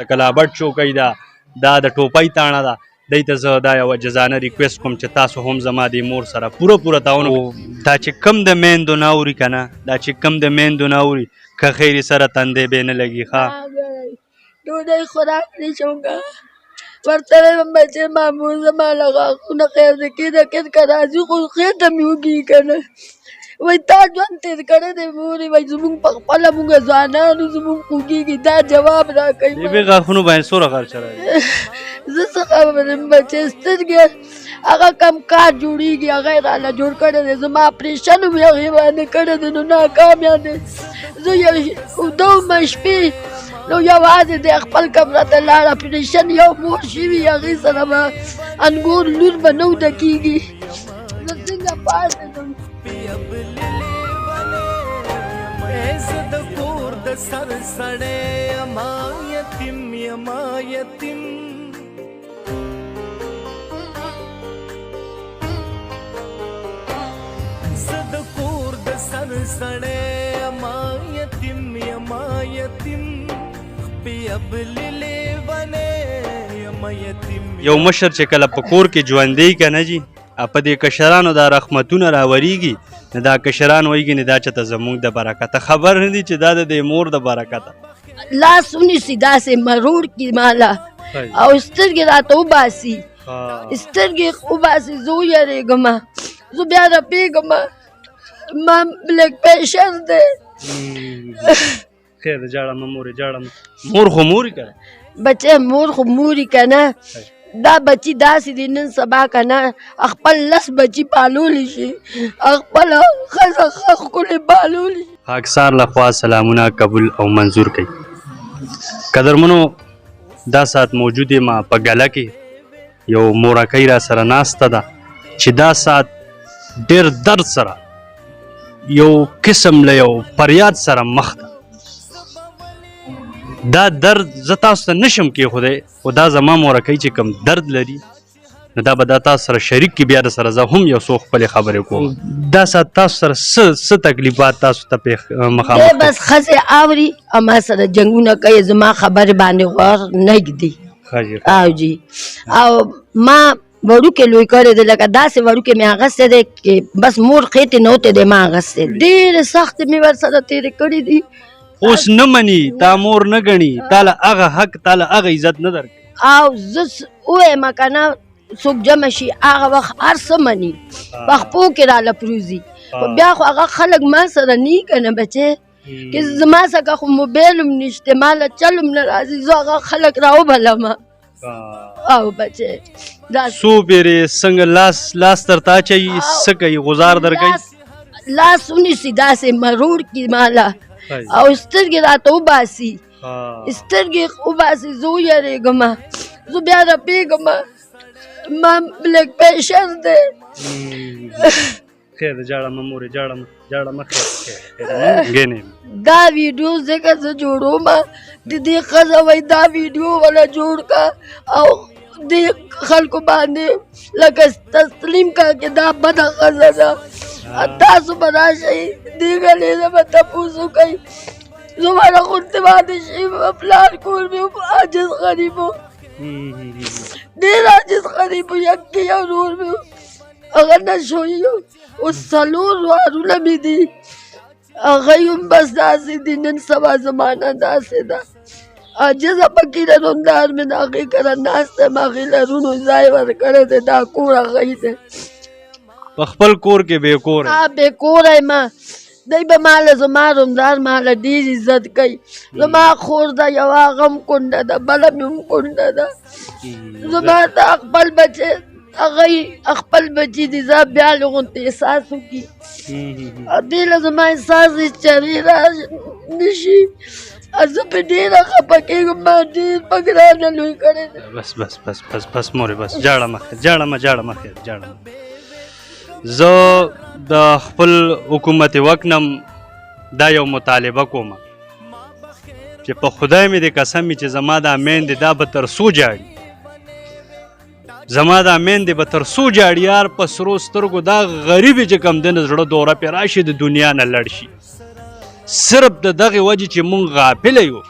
د کلابټ چوکۍ ده دا د ټوپۍ تاڼه ده دی ته زه دا یوه جزانه ریکویسټ کوم چې تاسو هم زما د مور سره پوره تعاون دا چې کم د میندو نه اوري که نه دا چې کم د میندو نه اوري که خیرې سره تندی بې نه لګي ښه ډوډۍ خوراک نه شم ورته وایم بچې مامور زما له غاښونه خیر دې کېده که راځي خو خېټه مې وږي که نه وایي تا ژوند تېر کړی دی مورې وایي زمونږ په خپله مونږ ځوانانو زمونږ خوږېږي دا جواب راکوي دې غاښونو باندې څومره خرچه راځي زه څه خبره یم بچې سترګې هغه کم کار جوړېږي هغه یې راله جوړ کړی دی زما اپرېشن هم هغې باندې کړی دی نو ناکامیا دی زه یو اوده شپې نو یوازې د خپل کمره ته لاړ اپرېشن یو مور شوي هغې سره به انګور لور به نه وده کېږي زه څنګه پاتېدم زه د کور د سر سړی یما یتیم یما یتیم زه د کور د سر سړی یما یتیم یما یتیم پیبلې لیونی یما یتیم یو مشر چې کله په کور کې ژوندی که نه جي په دې کشرانو دا رحمتونه راوریږي نو دا کشران وایي نه دا چېرته زموږ د برکته خبر نه دي چې دا د دې مور د برکته لاس ونیسي داسې مروړ کړي ماله او سترګې راته وباسي سترګې وباسي زه ویرېږم زه بیا رپېږم ما بلډ پریشر دی خیر دی جاړه مه مورې جاړه مور خو موري که بچه مور خو موري که نه دا بچی داسې دی نن سبا که نه خپل لس بچي پالولی شي خپله ښځه ښه ښکلې پالولی شي خاکسار لخوا سلامونه قبول او منظور کوي قدرمنو دا ساعت موجود یم په ګله کې یو مورکۍ را سره ناسته ده چې دا ساعت ډېر درد سره یو قسم له یو فریاد سره مخ ده دا درد زه تاسو ته نشم کېښودی خو دا زما مورکۍ چې کوم درد لري نو دا به دا تاسو سره شریک کړي بیا سره زه هم یو څو خپلې خبرې کوم دا ساعت تاسو سره څه تکلیفات تاسو ته مخامخ بس ښځې اوري او ما سره جنګونه کوي زما خبرې باندې غوږ نه ږدي او جي او ما وړوکې لوی کړی دی لکه داسې وړوکې مې اغوستی دی چې بس مور خېټې نه وتی دی ما اغوستی دی ډېرې سختې مې ورسره تېرې کړي دي اوس نه مني تا مور نه ګڼي تاله هغه حق تاله هغه عزت نه درکوي او زه ووایم که نه څوک جمع شي هغه وخت هر څه مني په خپو کې راله پروزي خو بیا خو هغه خلک ما سره نه که نه بچې که زما څخه خو موبایل هم نشته ما له چل هم نه راځي زه هغه خلک راوبلم او بچې څو بیرې څنګه لاس ترته اچوي څه کوي غزار درکوي لاس ونیسي داسې مروړ کړي ماله او سترګې راته وباسي سترګې وباسي زه ویرېږم زه بیا رپېږم ما بلډ پریشر دی خیر دی جاړه مه مورې جاړه مه خیر دا ویډیو ځکه زه جوړوم د دې ښځه وایي دا ویډیو وله جوړ که او دې خلکو باندې لکه تسلیم که چې دا بده ښځه ده تاسو به راشئ دې ګلې نه به تپوس وکئ زمانه غوندې باندې شي پلار کور مې عاجز غریب و ډېر عاجز غریب و یکې یو ورور مې هغه نشوي اوس څلور وارونه مې دي هغه هم بس داسې دي نن سبا زمانه داسې ده عاجزه فقیره روندار مې د هغې کره ناست یم هغې لرونو ځای ورکړی دی دا کور هغه دی په خپل کور کې بې کوره بې کوره یم دی به ماله زما روندار ماله ډېر عزت کوي زما خور ده یوه هغه هم کونډه ده بله مې هم کونډه ده زما ته خپل بچی هغه خپل بچي دي زه بیا له غونته احساس وکړي دې له زما احساس چرې را نشي زه په ډېره خفه کېږم ما ډېر په ګرانه لوی کړی دی بس مورې بس جاړه مه خیر زه د خپل حکومت وک نم دا یو مطالبه کوم چې په خدای مې د قسم چې زما دا میندې دا به تر څو جاړي زما دا میندې به تر څو جاړي یار په سرو سترګو دا غریبې چې کم دی نه زړه دوره پرې راشي د دنیا نه لړ شي صرف د دغې وجې چې مونږ غافله یو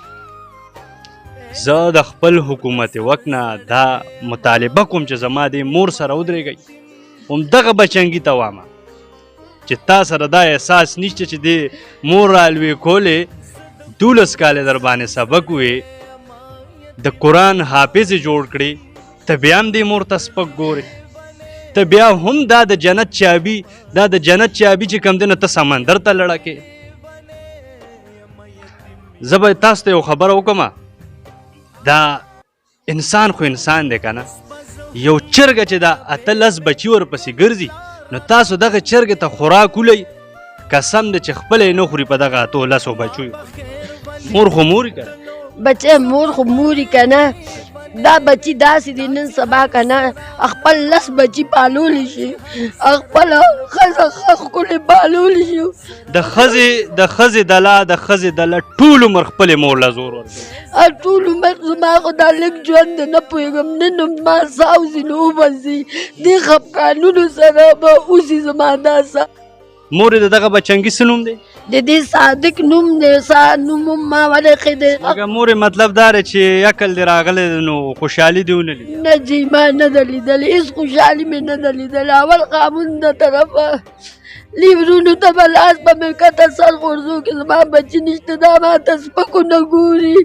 زه د خپل حکومت وک نه دا مطالبه کوم چې زما د مور سره ودرېږئ همدغه بچنګي ته وامه چې تا سره دا احساس نشته چې د مور رالوی کولې 12 کاله در باندې سبق وې د قرآن حافظ جوړ کړي ته بیا هم دې مور ته سپک ګورې ته بیا هم دا د جنت چابي چې کوم دی نه ته سمندر ته لړکې زه به تاسو ته یو خبره وکړم دا انسان خو انسان دی که نه یو چرګه چې دا 18 بچي ورپسې ګرځي نو تاسو دغه چرګې ته خوراک ولئ قسم دی چې خپله یې نه خوري په دغه 18 بچیو مور خو موري که بچه مور خو موري که نه دا بچی داسې دي نن سبا که نه خپل 10 بچي پالولی شي خپله ښځه ښه ښکلې پالولی شي د ښځې دله ټول عمر خپلې مور له زور ورکوي ټول عمر زما خو دا لږ ژوند دی نه پوهېږم نن ما ساه وځي نو وبځي دې خفګانونو سره به اوسي زما دا ساه مور د دغه بچنګي څه نوم دی د دې صادق نوم دی نوم ما ولې دی لکه مورې مطلب دا دی چې عقل دې راغلی نو خوشحالي دې ونه لیدل نه جی ما نه ده لیدلې هېڅ خوشحالي مې نه ده لیدلې اول قانون د طرفه لیورونو ته به لاس به مې کته سر غورځو کې زما بچي نشته دا ما ته سپکو نه ګوري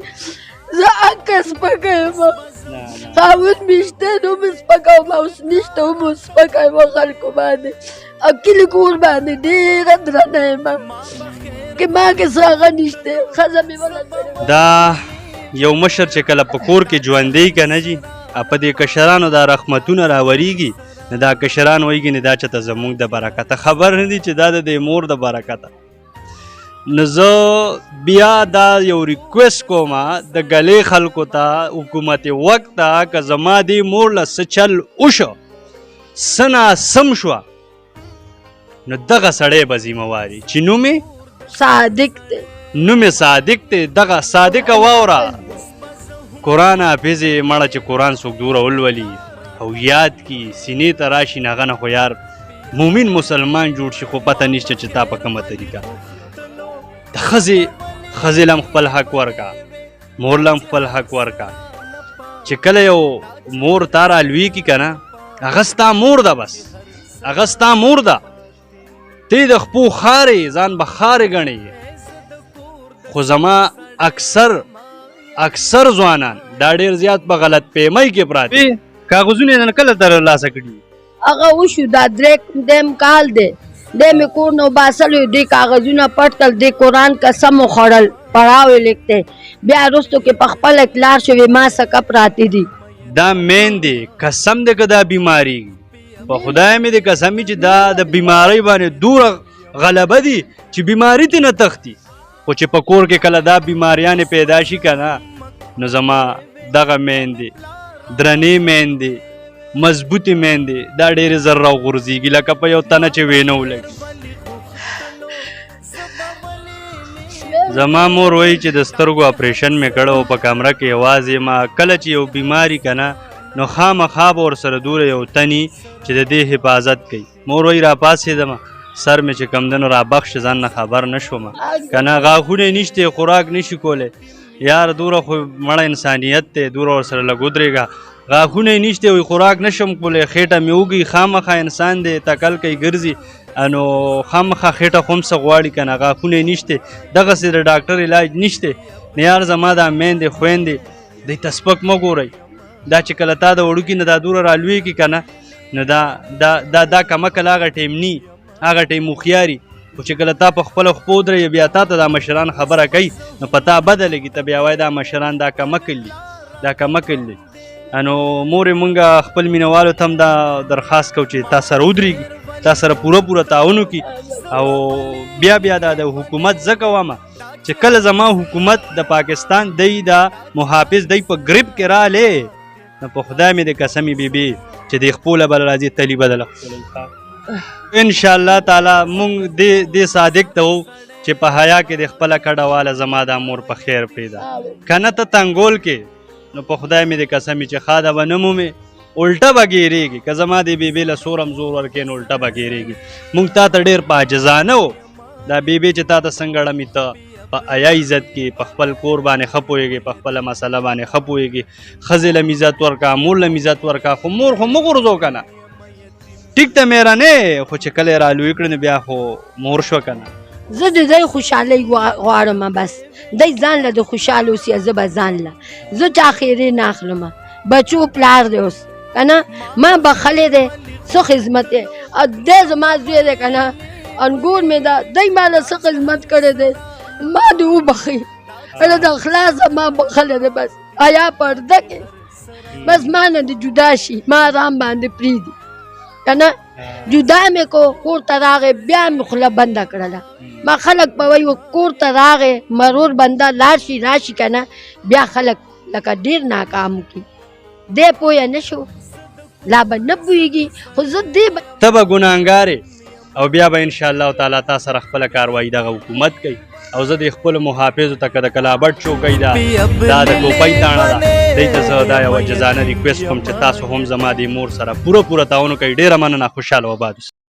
زه هکه سپکه یم خاوند مې شته نو مې سپکه وم اوس نشته هم سپکه یم خلکو باندې او کلي کور باندې ډېره درنه یم که ما کې څه هغه نشته ښځه مې بله کړې دا یو مشر چې کله په کور کې ژوندی که نه جي په دې کشرانو دا رحمتونه راوریږي نو دا کشران وایي نه دا چېرته زموږ د برکته خبر نه دي چې دا د دې مور د برکته نو زه بیا دا یو ریکویسټ کوم د ګلې خلکو ته حکومت وخت ته که زما دې مور له څه چل وشو څه ناسم شوه نو دغه سړی به ذمهواري چې نوم صادق دی نوم صادق دی دغه صادقه واوره قرآن حافظ یې مړه چې قرآن څوک دوره ولولي او یاد کی سینې ته راشي نو هغه نه خو یار مومن مسلمان جوړ شي خو پته نشته چې تا په کومه طریقه د ښځې له هم خپل حق ورکا مور له هم خپل حق ورکا چې کله یو مور تا رالوي کي که نه هغه ستا مور ده بس هغه ستا مور ده تی د خپو خارې ځان به خارې ګڼې خو زما اکثر ځوانان دا ډېر زیات په غلط فهمۍ کې پراته کاغذونه یې کله ترلاسه کړي هغه وشو دا درېیم کال دی دی مې کور نه وباسلی دوی کاغذونه پټ کړل دی قرآن قسم وخوړل پړاو یې لیکتی بیا وروستو کې په خپله اقلار شوې ما سکه پراته دي دا مین دی قسم دی که دا بیماري په خدای مې د قسم چې دا د بیمارۍ باندې دوره غلبه دي چې بیماري تې نه تښتي خو چې په کور کې کله دا بیماریانې پیدا شي که نه نو زما دغه میندې درنې میندې مضبوطې میندې دا ډېرې زر راوغورځېږي لکه په یو تنه چې وینه ولګي زما مور وایي چې د سترګو اپریشن مې کړی و په کمره کې یوازې ما کله چې یو بیماري که نه نو خامخا به ورسره دوره یو تني چې د دې حفاظت کوي مور وایي راپاڅېدمه سر مې چې کم دی نو رابخش ځان نه خبر نه شوم که نه غاښونه یې نشته خوراک نشي کولی یار دوره خو مړه انسانیت دی دوره ورسره لږ ودرېږه غاښونه یې نشته وایي خوراک نشم کولی خېټه مې وږي خامخا انسان دی تکل کوي ګرځي نو خامخا خېټه خو هم څه غواړي که نه غاښونه یې نشته دغسې د ډاکټر علاج نشته نو یار زما دا میندې خویندې دوی ته سپک مه ګورئ دا چې کله تا د وړوکي نه دا دوره رالویږي که نه نو دا کمکل هغه ټیم نی هغه ټیم هوښیاري خو چې کله تا په خپله خپو ودرېږي بیا تا ته دا مشران خبره کوي نو په تا بده لګي ته بیا وایي دا مشران دا کمکل دي نو مورې مونږ خپل مینهوالو ته هم دا درخواست کوو چې تا سره ودرېږي تا سره پوره تعاون وکړي او بیا دا د حکومت ځکه وامه چې کله زما حکومت د پاکستان دی دا محافظ دی په ګریپ کې رالی نو په خدای مې د قسمې بیبي چې د خپله بله راځي تلي بدله انشاءالله تعالی مونږ دې صادق ته وو چې په حیا کې د خپله کډه واله زما دا مور په خیر پیدا که نه ته تنګول کې نو په خدای مې د قسمې چې ښه ده به نه مومې الټه به ګیرېږي که زما د بیبي له سورم زور ورکې نو الټه به ګیرېږي مونږ تا ته ډېر پاجزانه و دا بیبي چې تا ته څنګه ړمي ته په حیا عزت کې په خپل کور باندې ښه پوهېږي په خپله مسله باندې ښه پوهېږي ښځې له عزت ورکړه مور له عزت ورکړه خو مور خو مه غورځو که نه ټیک ته مېرنې خو چې کله یې رالوی کړه نو بیا خو مور شوه که نه زه د دی خوشحالۍ غواړم بس دی ځان له د خوشحال اوسي زه به ځان له زه چا خیرې نه اخلم بچو پلار دی اوس که نه ما بخلی دی څه خدمت دی دی زما زوی دی که نه انګور مې ده دی ما له څه خدمت کړی دی ما دې وبخي د اخلاصه ما بخلی دی بس حیا پرده کې بس ما نه د جدا شي ما آرام باندې پرېږدي که نه جدا مې کو کور ته راغی بیا مې خوله بنده کړله ما خلک به وایي کور ته راغی مرور بنده لاړ شي راشي که نه بیا خلک لکه ډېر ناکام کړي دی پویه نه شو لا به نه پوهېږي خو زه دې ته به ګناهګارې او بیا به انشاءالله تعالی تا سره خپله کاروایي دغه حکومت کوي او زه د خپلو محافظو ته که د کلابټ چوکۍ ده دا د ټوپۍ تاڼه ده دی ته زه دا یوه جزانه ریکویسټ کوم چې تاسو هم زما د مور سره پوره تعاون کوئ ډېره مننه خوشحاله و آباد اوسئ